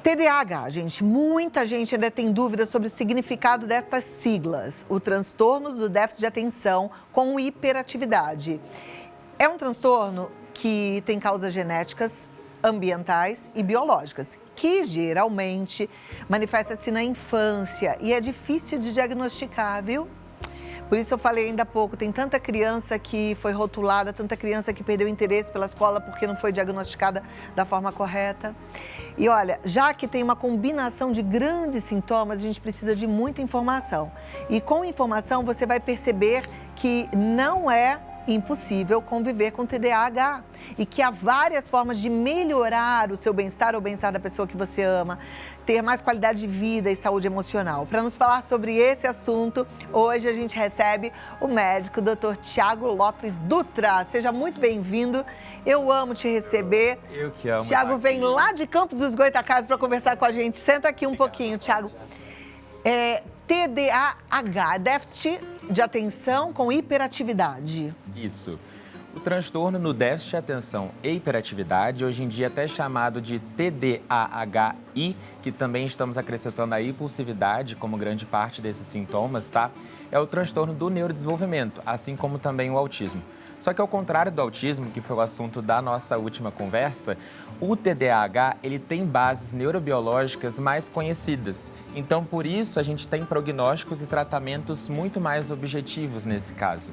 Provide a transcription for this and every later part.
TDAH, gente, muita gente ainda tem dúvidas sobre o significado destas siglas. O transtorno do déficit de atenção com hiperatividade. É um transtorno que tem causas genéticas, ambientais e biológicas, que geralmente manifesta-se na infância e é difícil de diagnosticar, viu? Por isso eu falei ainda há pouco, tem tanta criança que foi rotulada, tanta criança que perdeu interesse pela escola porque não foi diagnosticada da forma correta. E olha, já que tem uma combinação de grandes sintomas, a gente precisa de muita informação. E com informação você vai perceber que não é impossível conviver com TDAH e que há várias formas de melhorar o seu bem-estar ou o bem-estar da pessoa que você ama, ter mais qualidade de vida e saúde emocional. Para nos falar sobre esse assunto, hoje a gente recebe o médico Dr. Thiago Lopes Dutra. Seja muito bem-vindo. Eu amo te receber. Eu que amo. Thiago vem lá de Campos dos Goytacazes para conversar com a gente. Senta aqui um pouquinho, Thiago. TDAH, déficit de atenção com hiperatividade. Isso. O transtorno no déficit de atenção e hiperatividade, hoje em dia até chamado de TDAH-I, que também estamos acrescentando a impulsividade como grande parte desses sintomas, tá? É o transtorno do neurodesenvolvimento, assim como também o autismo. Só que ao contrário do autismo, que foi o assunto da nossa última conversa, o TDAH, ele tem bases neurobiológicas mais conhecidas. Então, por isso, a gente tem prognósticos e tratamentos muito mais objetivos nesse caso.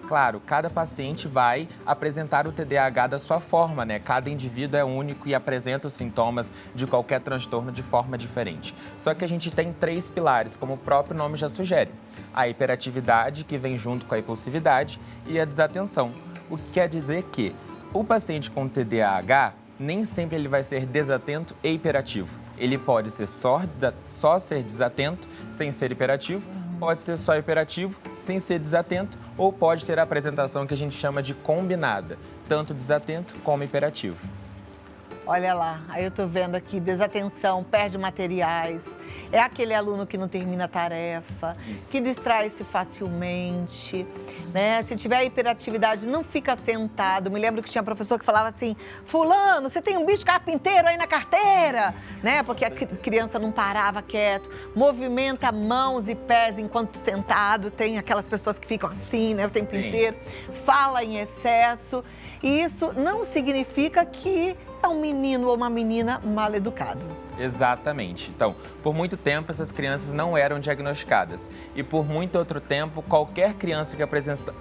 Claro, cada paciente vai apresentar o TDAH da sua forma, né? Cada indivíduo é único e apresenta os sintomas de qualquer transtorno de forma diferente. Só que a gente tem 3 pilares, como o próprio nome já sugere. A hiperatividade, que vem junto com a impulsividade, e a desatenção. O que quer dizer que o paciente com TDAH, nem sempre ele vai ser desatento e hiperativo. Ele pode ser só ser desatento, sem ser hiperativo, pode ser só hiperativo, sem ser desatento, ou pode ter a apresentação que a gente chama de combinada, tanto desatento como hiperativo. Olha lá, aí eu tô vendo aqui, desatenção, perde materiais, é aquele aluno que não termina a tarefa, que distrai-se facilmente, né? Se tiver hiperatividade, não fica sentado. Me lembro que tinha professor que falava assim, fulano, você tem um bicho carpinteiro aí na carteira, né? Porque a criança não parava quieto, movimenta mãos e pés enquanto sentado, tem aquelas pessoas que ficam assim, né, o tempo inteiro, fala em excesso, e isso não significa que é um menino ou uma menina mal educado. Exatamente. Então, por muito tempo, essas crianças não eram diagnosticadas. E por muito outro tempo, qualquer criança que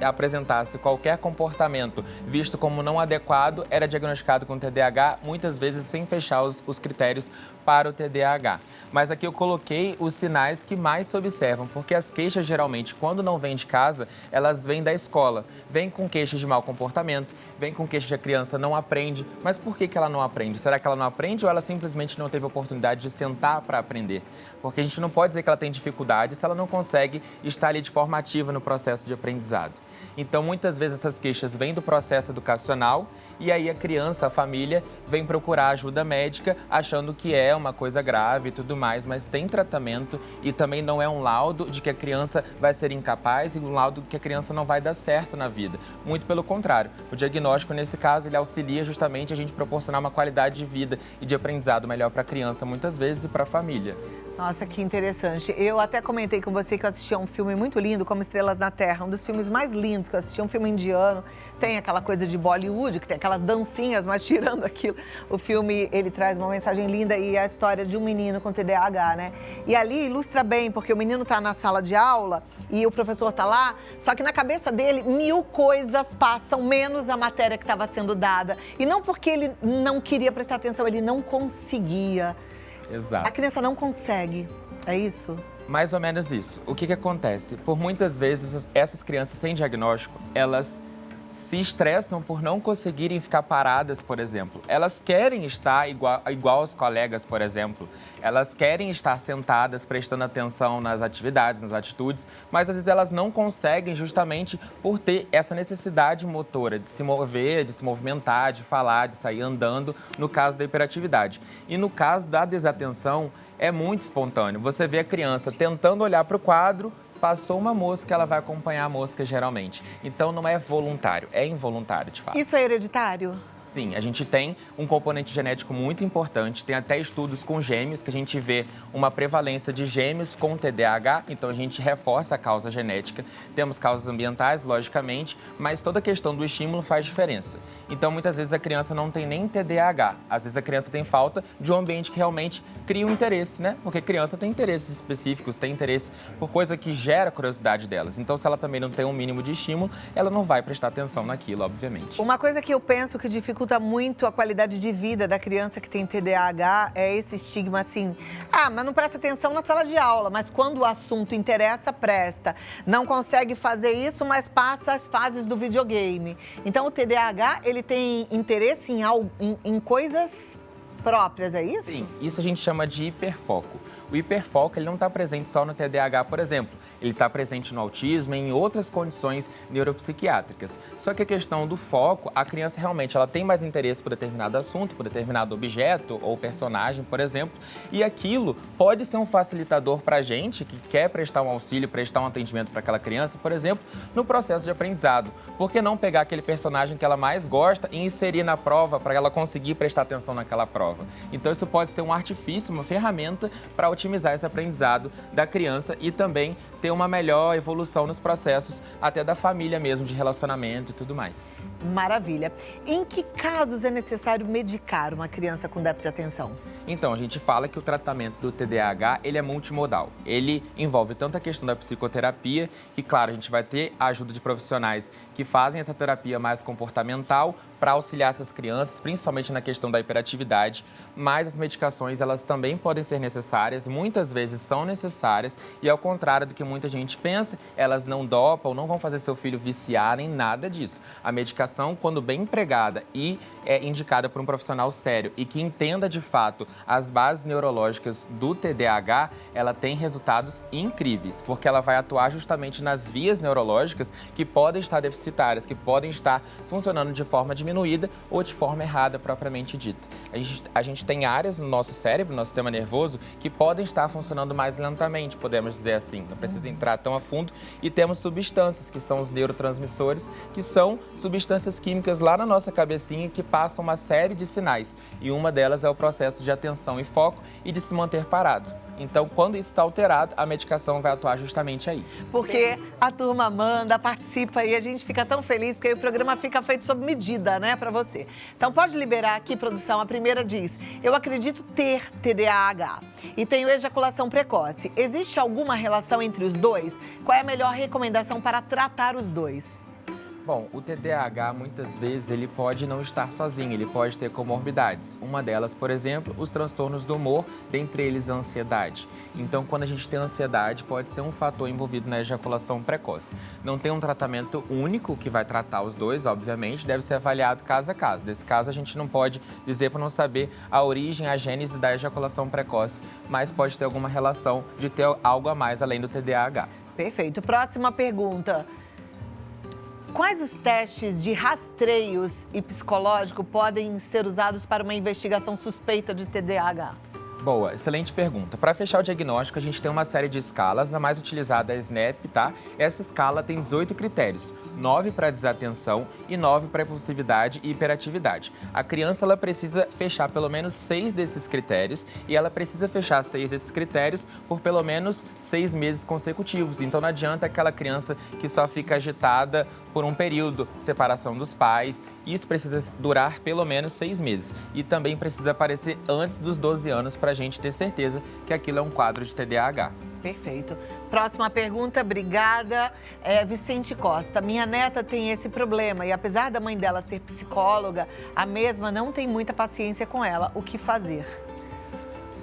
apresentasse qualquer comportamento visto como não adequado era diagnosticado com TDAH, muitas vezes sem fechar os critérios para o TDAH. Mas aqui eu coloquei os sinais que mais se observam, porque as queixas, geralmente, quando não vêm de casa, elas vêm da escola. Vêm com queixas de mau comportamento, vêm com queixas de a criança não aprende. Mas por que ela não aprende? Será que ela não aprende ou ela simplesmente não teve oportunidade de sentar para aprender? Porque a gente não pode dizer que ela tem dificuldade se ela não consegue estar ali de forma ativa no processo de aprendizado. Então, muitas vezes essas queixas vêm do processo educacional e aí a criança, a família, vem procurar ajuda médica achando que é uma coisa grave e tudo mais, mas tem tratamento e também não é um laudo de que a criança vai ser incapaz e um laudo de que a criança não vai dar certo na vida. Muito pelo contrário. O diagnóstico, nesse caso, ele auxilia justamente a gente proporcionar uma qualidade de vida e de aprendizado melhor para a criança, muitas vezes, e para a família. Nossa, que interessante. Eu até comentei com você que eu assisti a um filme muito lindo, Como Estrelas na Terra, um dos filmes mais lindos que eu assisti, um filme indiano. Tem aquela coisa de Bollywood, que tem aquelas dancinhas, mas tirando aquilo, o filme, ele traz uma mensagem linda e a história de um menino com TDAH, né? E ali ilustra bem, porque o menino tá na sala de aula e o professor tá lá, só que na cabeça dele 1000 coisas passam, menos a matéria que estava sendo dada. E não porque ele não queria prestar atenção, ele não conseguia. Exato. A criança não consegue, é isso? Mais ou menos isso. O que acontece? Por muitas vezes, essas crianças sem diagnóstico, elas se estressam por não conseguirem ficar paradas, por exemplo. Elas querem estar igual aos colegas, por exemplo. Elas querem estar sentadas, prestando atenção nas atividades, nas atitudes, mas às vezes elas não conseguem justamente por ter essa necessidade motora de se mover, de se movimentar, de falar, de sair andando, no caso da hiperatividade. E no caso da desatenção, é muito espontâneo. Você vê a criança tentando olhar para o quadro, passou uma mosca, ela vai acompanhar a mosca geralmente. Então não é voluntário, é involuntário de fato. Isso é hereditário? Sim, a gente tem um componente genético muito importante, tem até estudos com gêmeos, que a gente vê uma prevalência de gêmeos com TDAH, então a gente reforça a causa genética. Temos causas ambientais, logicamente, mas toda a questão do estímulo faz diferença. Então, muitas vezes a criança não tem nem TDAH, às vezes a criança tem falta de um ambiente que realmente cria um interesse, né? Porque criança tem interesses específicos, tem interesse por coisa que gera curiosidade delas. Então, se ela também não tem um mínimo de estímulo, ela não vai prestar atenção naquilo, obviamente. Uma coisa que eu penso que dificulta muito a qualidade de vida da criança que tem TDAH é esse estigma assim, mas não presta atenção na sala de aula, mas quando o assunto interessa, presta. Não consegue fazer isso, mas passa as fases do videogame. Então o TDAH, ele tem interesse em coisas próprias, é isso? Sim, isso a gente chama de hiperfoco. O hiperfoco, ele não está presente só no TDAH, por exemplo. Ele está presente no autismo e em outras condições neuropsiquiátricas. Só que a questão do foco, a criança realmente ela tem mais interesse por determinado assunto, por determinado objeto ou personagem, por exemplo, e aquilo pode ser um facilitador para a gente que quer prestar um auxílio, prestar um atendimento para aquela criança, por exemplo, no processo de aprendizado. Por que não pegar aquele personagem que ela mais gosta e inserir na prova para ela conseguir prestar atenção naquela prova? Então, isso pode ser um artifício, uma ferramenta para otimizar esse aprendizado da criança e também ter uma melhor evolução nos processos até da família mesmo, de relacionamento e tudo mais. Maravilha. Em que casos é necessário medicar uma criança com déficit de atenção? Então, a gente fala que o tratamento do TDAH, ele é multimodal. Ele envolve tanto a questão da psicoterapia, que, claro, a gente vai ter a ajuda de profissionais que fazem essa terapia mais comportamental para auxiliar essas crianças, principalmente na questão da hiperatividade, mas as medicações, elas também podem ser necessárias, muitas vezes são necessárias, e ao contrário do que muita gente pensa, elas não dopam, não vão fazer seu filho viciar, nem nada disso. A medicação, quando bem empregada e é indicada por um profissional sério e que entenda de fato as bases neurológicas do TDAH, ela tem resultados incríveis, porque ela vai atuar justamente nas vias neurológicas que podem estar deficitárias, que podem estar funcionando de forma diminuída ou de forma errada propriamente dita. A gente tem áreas no nosso cérebro, no nosso sistema nervoso, que podem estar funcionando mais lentamente, podemos dizer assim, não precisa entrar tão a fundo, e temos substâncias, que são os neurotransmissores, que são substâncias químicas lá na nossa cabecinha que passam uma série de sinais, e uma delas é o processo de atenção e foco e de se manter parado. Então, quando isso está alterado, a medicação vai atuar justamente aí. Porque a turma manda, participa e a gente fica tão feliz, porque aí o programa fica feito sob medida, né, para você. Então, pode liberar aqui, produção. A primeira diz, eu acredito ter TDAH e tenho ejaculação precoce. Existe alguma relação entre os dois? Qual é a melhor recomendação para tratar os dois? Bom, o TDAH, muitas vezes, ele pode não estar sozinho, ele pode ter comorbidades. Uma delas, por exemplo, os transtornos do humor, dentre eles a ansiedade. Então, quando a gente tem ansiedade, pode ser um fator envolvido na ejaculação precoce. Não tem um tratamento único que vai tratar os dois, obviamente, deve ser avaliado caso a caso. Nesse caso, a gente não pode dizer para não saber a origem, a gênese da ejaculação precoce, mas pode ter alguma relação de ter algo a mais além do TDAH. Perfeito. Próxima pergunta. Quais os testes de rastreios e psicológico podem ser usados para uma investigação suspeita de TDAH? Boa, excelente pergunta. Para fechar o diagnóstico, a gente tem uma série de escalas, a mais utilizada é a SNAP, tá? Essa escala tem 18 critérios, 9 para desatenção e 9 para impulsividade e hiperatividade. A criança, ela precisa fechar pelo menos 6 desses critérios e ela precisa fechar 6 desses critérios por pelo menos 6 meses consecutivos. Então não adianta aquela criança que só fica agitada por um período, separação dos pais. Isso precisa durar pelo menos 6 meses e também precisa aparecer antes dos 12 anos para a gente ter certeza que aquilo é um quadro de TDAH. Perfeito. Próxima pergunta, obrigada. Vicente Costa. Minha neta tem esse problema e apesar da mãe dela ser psicóloga, a mesma não tem muita paciência com ela. O que fazer?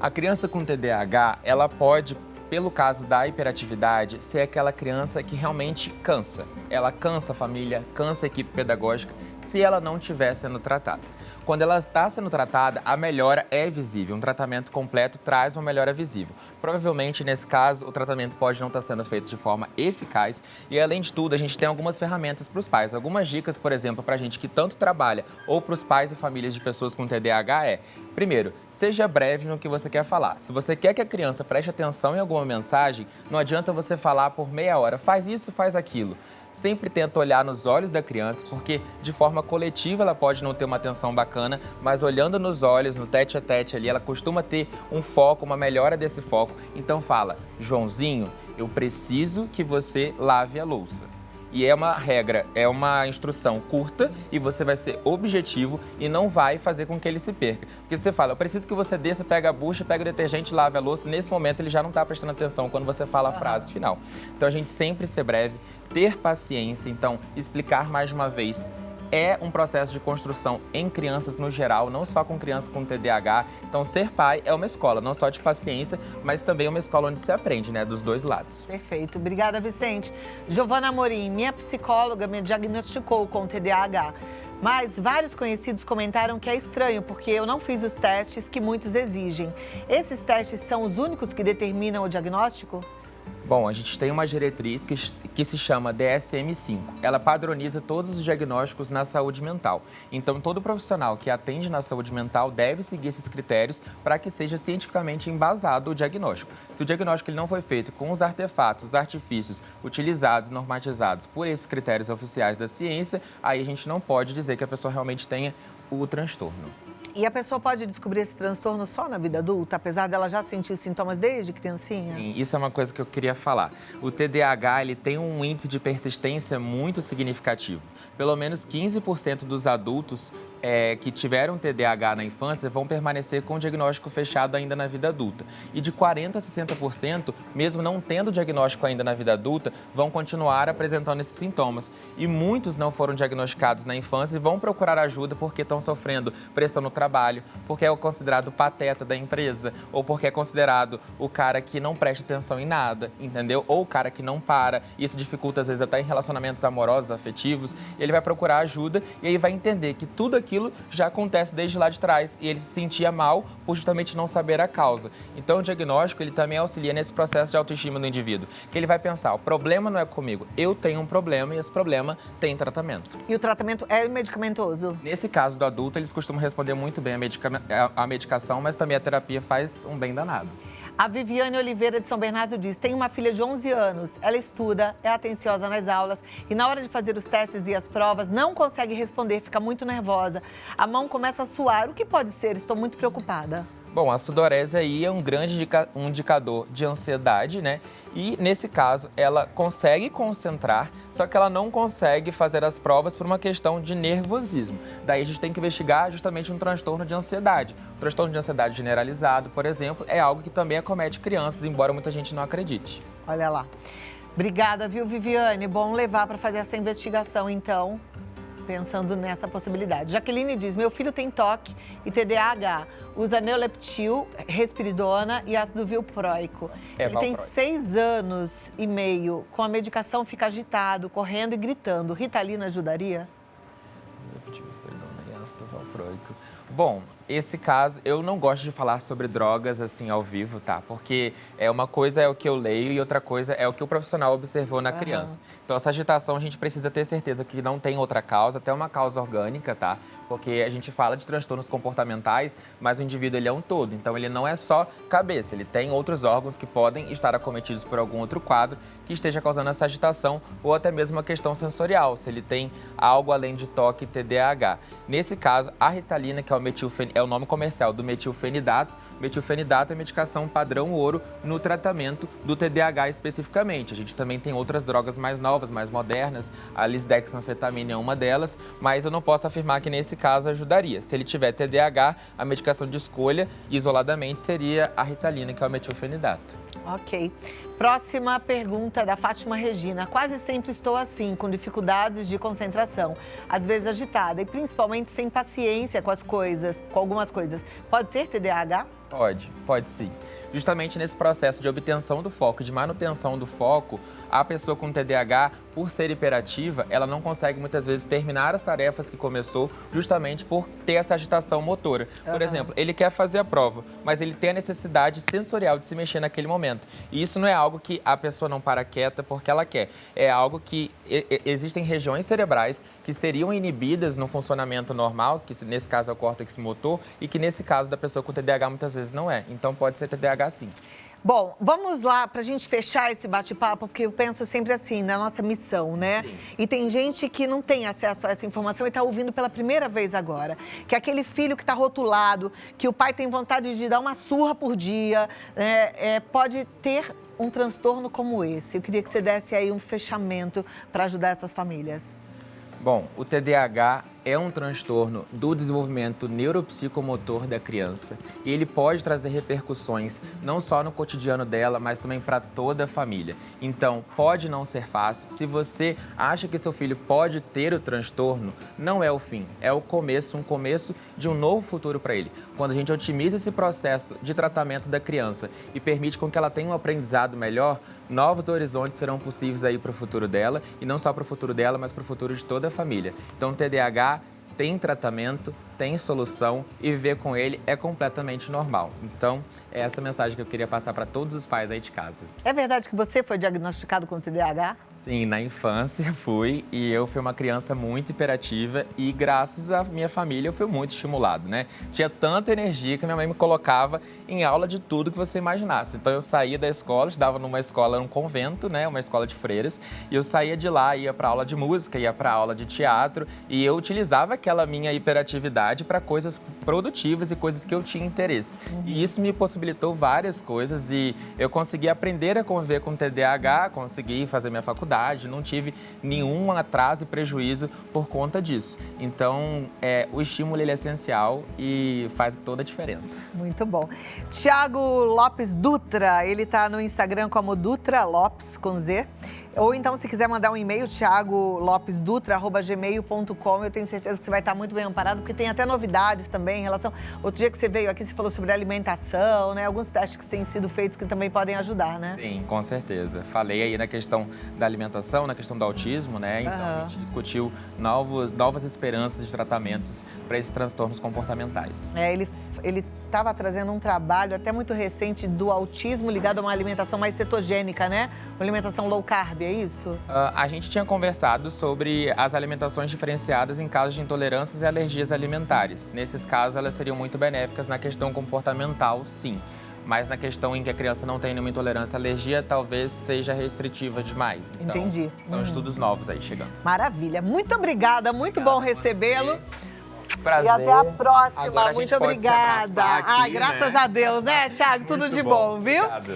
A criança com TDAH, ela pode, pelo caso da hiperatividade, ser aquela criança que realmente cansa. Ela cansa a família, cansa a equipe pedagógica. se ela não estiver sendo tratada. Quando ela está sendo tratada, a melhora é visível. Um tratamento completo traz uma melhora visível. Provavelmente, nesse caso, o tratamento pode não estar sendo feito de forma eficaz e, além de tudo, a gente tem algumas ferramentas para os pais. Algumas dicas, por exemplo, para a gente que tanto trabalha ou para os pais e famílias de pessoas com TDAH é: primeiro, seja breve no que você quer falar. Se você quer que a criança preste atenção em alguma mensagem, não adianta você falar por meia hora, faz isso, faz aquilo. Sempre tenta olhar nos olhos da criança, porque de forma coletiva ela pode não ter uma atenção bacana, mas olhando nos olhos, no tete a tete ali, ela costuma ter um foco, uma melhora desse foco. Então fala: Joãozinho, eu preciso que você lave a louça. E é uma regra, é uma instrução curta e você vai ser objetivo e não vai fazer com que ele se perca. Porque você fala: eu preciso que você desça, pega a bucha, pega o detergente e lave a louça. Nesse momento ele já não está prestando atenção quando você fala a frase final. Então a gente sempre ser breve, ter paciência, então explicar mais de uma vez. É um processo de construção em crianças no geral, não só com crianças com TDAH. Então, ser pai é uma escola, não só de paciência, mas também uma escola onde se aprende, né, dos dois lados. Perfeito. Obrigada, Vicente. Giovana Amorim, minha psicóloga me diagnosticou com TDAH, mas vários conhecidos comentaram que é estranho, porque eu não fiz os testes que muitos exigem. Esses testes são os únicos que determinam o diagnóstico? Bom, a gente tem uma diretriz que se chama DSM-5. Ela padroniza todos os diagnósticos na saúde mental. Então, todo profissional que atende na saúde mental deve seguir esses critérios para que seja cientificamente embasado o diagnóstico. Se o diagnóstico ele não foi feito com os artefatos, os artifícios utilizados, normatizados por esses critérios oficiais da ciência, aí a gente não pode dizer que a pessoa realmente tenha o transtorno. E a pessoa pode descobrir esse transtorno só na vida adulta, apesar dela já sentir os sintomas desde criancinha? Sim, isso é uma coisa que eu queria falar. O TDAH ele tem um índice de persistência muito significativo. Pelo menos 15% dos adultos que tiveram TDAH na infância vão permanecer com o diagnóstico fechado ainda na vida adulta. E de 40% a 60%, mesmo não tendo diagnóstico ainda na vida adulta, vão continuar apresentando esses sintomas. E muitos não foram diagnosticados na infância e vão procurar ajuda porque estão sofrendo pressão no trabalho, porque é considerado o pateta da empresa, ou porque é considerado o cara que não presta atenção em nada, entendeu? Ou o cara que não para. Isso dificulta, às vezes, até em relacionamentos amorosos, afetivos. Ele vai procurar ajuda e aí vai entender que tudo aquilo já acontece desde lá de trás e ele se sentia mal por justamente não saber a causa. Então, o diagnóstico, ele também auxilia nesse processo de autoestima do indivíduo, que ele vai pensar: o problema não é comigo, eu tenho um problema e esse problema tem tratamento. E o tratamento é medicamentoso? Nesse caso do adulto, eles costumam responder muito bem a medicação, mas também a terapia faz um bem danado. A Viviane Oliveira de São Bernardo diz: tem uma filha de 11 anos, ela estuda, é atenciosa nas aulas e na hora de fazer os testes e as provas não consegue responder, fica muito nervosa. A mão começa a suar. O que pode ser? Estou muito preocupada. Bom, a sudorese aí é um grande indicador de ansiedade, né? E, nesse caso, ela consegue concentrar, só que ela não consegue fazer as provas por uma questão de nervosismo. Daí a gente tem que investigar justamente um transtorno de ansiedade. O transtorno de ansiedade generalizado, por exemplo, é algo que também acomete crianças, embora muita gente não acredite. Olha lá. Obrigada, viu, Viviane? Bom levar para fazer essa investigação, então, pensando nessa possibilidade. Jaqueline diz: meu filho tem toque e TDAH, usa Neuleptil, Respiridona e ácido valproico. Ele tem 6 anos e meio, com a medicação fica agitado, correndo e gritando. Ritalina ajudaria? Neuleptil, Respiridona e ácido valproico. Bom, esse caso, eu não gosto de falar sobre drogas assim ao vivo, tá? Porque uma coisa é o que eu leio e outra coisa é o que o profissional observou na criança. Então, essa agitação a gente precisa ter certeza que não tem outra causa, até uma causa orgânica, tá? Porque a gente fala de transtornos comportamentais, mas o indivíduo ele é um todo. Então, ele não é só cabeça, ele tem outros órgãos que podem estar acometidos por algum outro quadro que esteja causando essa agitação ou até mesmo uma questão sensorial, se ele tem algo além de toque e TDAH. Nesse caso, a Ritalina, que é o nome comercial do metilfenidato. Metilfenidato é medicação padrão ouro no tratamento do TDAH especificamente. A gente também tem outras drogas mais novas, mais modernas. A lisdexanfetamina é uma delas, mas eu não posso afirmar que nesse caso ajudaria. Se ele tiver TDAH, a medicação de escolha isoladamente seria a Ritalina, que é o metilfenidato. Ok. Próxima pergunta da Fátima Regina. Quase sempre estou assim, com dificuldades de concentração, às vezes agitada e principalmente sem paciência com algumas coisas. Pode ser TDAH? Pode sim. Justamente nesse processo de obtenção do foco e de manutenção do foco, a pessoa com TDAH, por ser hiperativa, ela não consegue muitas vezes terminar as tarefas que começou justamente por ter essa agitação motora. Por exemplo, ele quer fazer a prova, mas ele tem a necessidade sensorial de se mexer naquele momento. E isso não é algo que a pessoa não para quieta porque ela quer. É algo que existem regiões cerebrais que seriam inibidas no funcionamento normal, que nesse caso é o córtex motor, e que nesse caso da pessoa com TDAH muitas vezes não é. Então pode ser TDAH sim. Bom, vamos lá para a gente fechar esse bate-papo, porque eu penso sempre assim, na nossa missão, né? Sim. E tem gente que não tem acesso a essa informação e está ouvindo pela primeira vez agora. Que é aquele filho que está rotulado, que o pai tem vontade de dar uma surra por dia, né? Pode ter um transtorno como esse. Eu queria que você desse aí um fechamento para ajudar essas famílias. Bom, o TDAH é um transtorno do desenvolvimento neuropsicomotor da criança e ele pode trazer repercussões não só no cotidiano dela, mas também para toda a família. Então, pode não ser fácil. Se você acha que seu filho pode ter o transtorno, não é o fim, é o começo, um começo de um novo futuro para ele. Quando a gente otimiza esse processo de tratamento da criança e permite com que ela tenha um aprendizado melhor, novos horizontes serão possíveis aí para o futuro dela, e não só para o futuro dela, mas para o futuro de toda a família. Então, o TDAH tem tratamento, tem solução e viver com ele é completamente normal. Então, é essa mensagem que eu queria passar para todos os pais aí de casa. É verdade que você foi diagnosticado com TDAH? Sim, na infância fui e eu fui uma criança muito hiperativa e graças à minha família eu fui muito estimulado, né? Tinha tanta energia que minha mãe me colocava em aula de tudo que você imaginasse. Então eu saía da escola, estudava numa escola, num convento, né? Uma escola de freiras, e eu saía de lá, ia para aula de música, ia para aula de teatro e eu utilizava aquela minha hiperatividade para coisas produtivas e coisas que eu tinha interesse. E isso me possibilitou várias coisas e eu consegui aprender a conviver com TDAH, consegui fazer minha faculdade, não tive nenhum atraso e prejuízo por conta disso. Então, o estímulo ele é essencial e faz toda a diferença. Muito bom. Thiago Lopes Dutra, ele está no Instagram como Dutra Lopes, com Z. Ou então, se quiser mandar um e-mail, thiagolopesdutra@gmail.com. Eu tenho certeza que você vai estar muito bem amparado, porque tem até novidades também em relação... Outro dia que você veio aqui, você falou sobre alimentação, né? Alguns testes que têm sido feitos que também podem ajudar, né? Sim, com certeza. Falei aí na questão da alimentação, na questão do autismo, né? Então, a gente discutiu novas esperanças de tratamentos para esses transtornos comportamentais. Ele estava trazendo um trabalho até muito recente do autismo ligado a uma alimentação mais cetogênica, né? Uma alimentação low carb, é isso? A gente tinha conversado sobre as alimentações diferenciadas em casos de intolerâncias e alergias alimentares. Nesses casos, elas seriam muito benéficas na questão comportamental, sim. Mas na questão em que a criança não tem nenhuma intolerância à alergia, talvez seja restritiva demais. Então, entendi. São estudos novos aí chegando. Maravilha. Muito obrigada, muito bom recebê-lo. Prazer. E até a próxima. Agora a gente Muito pode se obrigada. abraçar aqui, Graças né? a Deus, né, Thiago? Tudo Muito de bom, viu? Obrigado.